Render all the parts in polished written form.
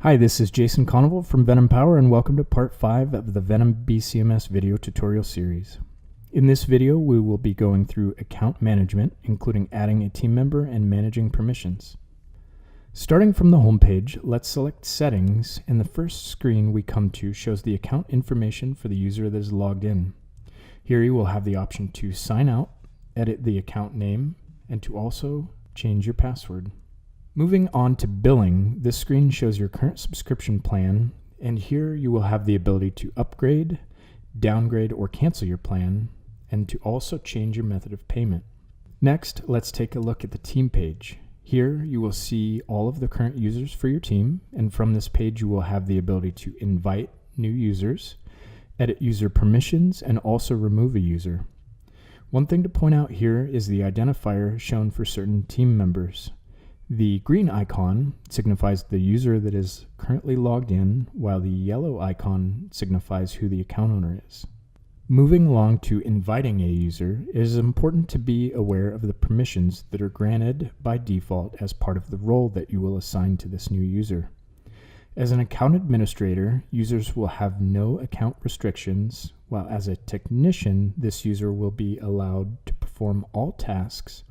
Hi, this is Jason Conoval from Venom Power, and welcome to part 5 of the Venom BCMS video tutorial series. In this video, we will be going through account management, including adding a team member and managing permissions. Starting from the home page, let's select Settings, and the first screen we come to shows the account information for the user that is logged in. Here you will have the option to sign out, edit the account name, and to also change your password. Moving on to billing, this screen shows your current subscription plan, and here you will have the ability to upgrade, downgrade, or cancel your plan, and to also change your method of payment. Next, let's take a look at the team page. Here you will see all of the current users for your team, and from this page you will have the ability to invite new users, edit user permissions, and also remove a user. One thing to point out here is the identifier shown for certain team members. The green icon signifies the user that is currently logged in, while the yellow icon signifies who the account owner is. Moving along to inviting a user, it is important to be aware of the permissions that are granted by default as part of the role that you will assign to this new user. As an account administrator, users will have no account restrictions, while as a technician, this user will be allowed to perform all tasks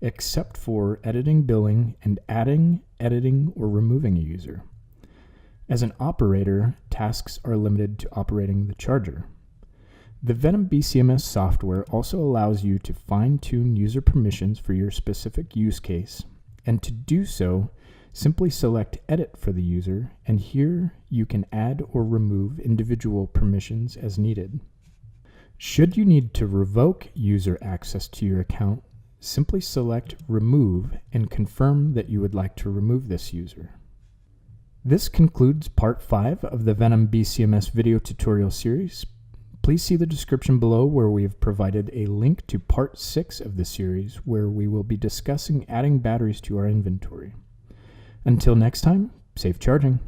except for editing billing and adding, editing, or removing a user. As an operator, tasks are limited to operating the charger. The Venom BCMS software also allows you to fine-tune user permissions for your specific use case, and to do so, simply select Edit for the user, and here you can add or remove individual permissions as needed. Should you need to revoke user access to your account, simply select Remove and confirm that you would like to remove this user. This concludes part 5 of the Venom BCMS video tutorial series. Please see the description below where we have provided a link to part 6 of the series where we will be discussing adding batteries to our inventory. Until next time, safe charging.